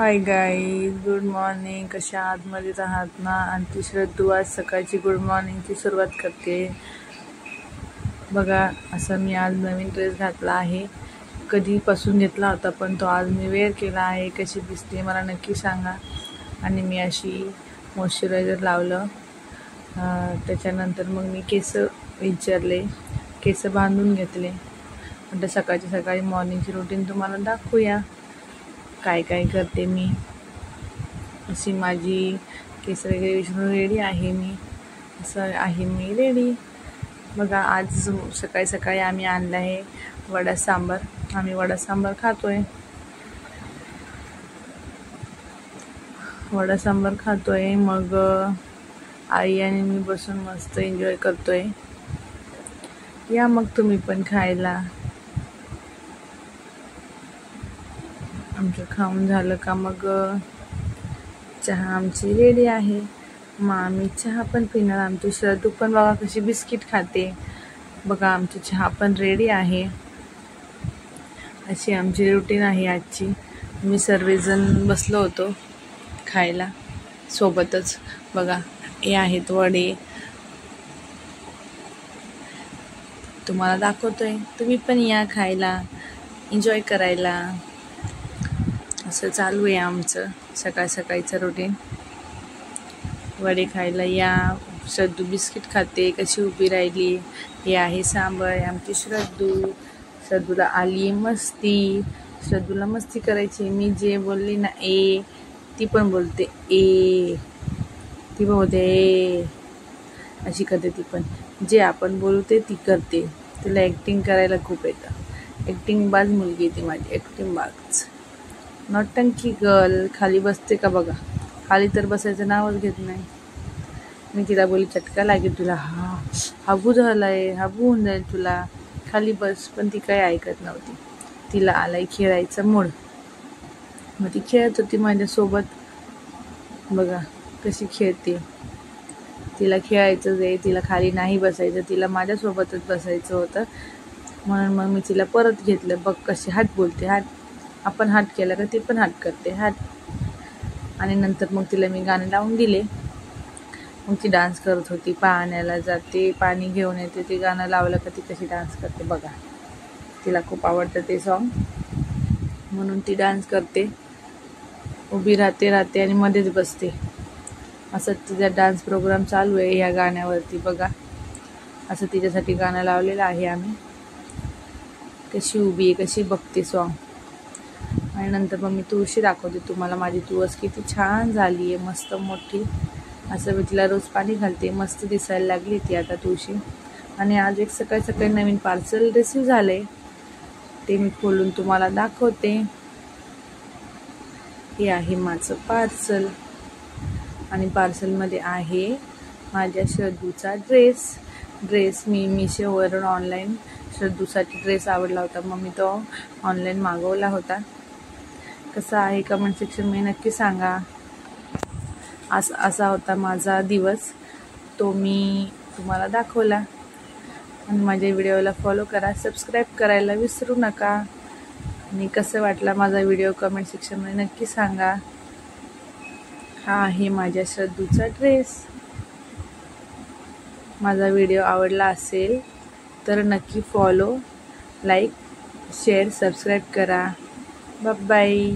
Hi guys, good morning. कशा आतमध्येच आहात ना? आणि ती श्रद्धू आज सकाळची गुड मॉर्निंगची सुरुवात करते. बघा, असं मी आज नवीन ड्रेस घातला आहे. कधीपासून घेतला होता, पण तो आज मी वेअर केला आहे. कशी दिसते मला नक्की सांगा. आणि मी अशी मॉइश्चरायझर लावलं. त्याच्यानंतर मग मी केस विचारले, केस बांधून घेतले. म्हणजे सकाळी मॉर्निंगची रुटीन तुम्हाला दाखवूया, काय काय करते मी. अशी माझी केस वगैरे विचारून रेडी आहे मी. असं आहे मी रेडी. बघा, आज सकाळी आम्ही आणलं आहे वडा सांबार. आम्ही वडा सांबार खातोय. मग आई आणि मी बसून मस्त एन्जॉय करतोय. या मग तुम्ही पण खायला. आमचं खाऊन झालं का मग चहा आमची रेडी आहे. मग आम्ही चहा पण पिणार. आमची श्रद्धू पण बघा कशी बिस्किट खाते. बघा, आमची चहा पण रेडी आहे. अशी आमची रुटीन आहे आजची. मी सर्वजण बसलो होतो खायला सोबतच. बघा, हे आहेत वडे, तुम्हाला दाखवतोय. तुम्ही पण या खायला, एन्जॉय करायला. असं चालू आहे आमचं सकाळचं रुटीन. वडे खायला या. श्रद्धू बिस्किट खाते, कशी उभी राहिली. हे आहे सांबार. आमची श्रद्धूला आली मस्ती. श्रद्धूला मस्ती करायची. मी जे बोलली ना ए, ती पण बोलते ए. ती पण बोलते ए, अशी करते ती पण. जे आपण बोलते ती करते. तिला ॲक्टिंग करायला खूप येतं. ॲक्टिंग बाज मुलगी ती माझी, ॲक्टिंग बाज. नॉटंकी गर्ल. खाली बसते का बघा. खाली तर बसायचं नावच घेत नाही. मी तिला बोलली चटका लागेल तुला, हाबू झालाय, हाबू होऊन जाईल तुला, खाली बस. पण ती काही ऐकत नव्हती. तिला आलाय खेळायचा मूड. मग ती खेळत होती माझ्यासोबत. बघा कशी खेळते. तिला खेळायचंच आहे, तिला खाली नाही बसायचं, तिला माझ्यासोबतच बसायचं होतं. म्हणून मग मी तिला परत घेतलं. बघ कशी हाट बोलते. हाट, आपण हाट केला का ती पण हाट करते. हाट. आणि नंतर मग तिला मी गाणे लावून दिले. मग ती डान्स करत होती. पाण्याला जाते, पाणी घेऊन येते. ते गाणं लावलं का ती कशी डान्स करते बघा. तिला खूप आवडतं ते सॉन्ग, म्हणून ती डान्स करते. उभी राहते आणि मध्येच बसते. असं तिचा डान्स प्रोग्राम चालू आहे ह्या गाण्यावरती. बघा, असं तिच्यासाठी गाणं लावलेलं आहे आम्ही. कशी उभी आहे, कशी बघते सॉन्ग. आणि नंतर मग मी तुळशी दाखवते तुम्हाला. माझी तुळस किती छान झाली आहे, मस्त मोठी. असं मी तिला रोज पाणी घालते. मस्त दिसायला लागली ती आता तुळशी. आणि आज एक सकाळी नवीन पार्सल रिसीव झाले. ते मी खोलून तुम्हाला दाखवते. हे आहे माझं पार्सल. आणि पार्सलमध्ये आहे माझ्या श्रद्धूचा ड्रेस मी मिशोवरून ऑनलाईन श्रद्धूसाठी ड्रेस आवडला होता, मग मी तो ऑनलाईन मागवला होता. कसा आहे कमेंट सेक्शनमध्ये नक्की सांगा. असा होता माझा दिवस, तो मी तुम्हाला दाखवला. आणि माझ्या व्हिडिओला फॉलो करा, सबस्क्राईब करायला विसरू नका. आणि कसं वाटला माझा व्हिडिओ कमेंट सेक्शनमध्ये नक्की सांगा. हा आहे माझ्या श्रद्धूचा ड्रेस. माझा व्हिडिओ आवडला असेल तर नक्की फॉलो, लाईक, शेअर, सबस्क्राईब करा. Bye bye.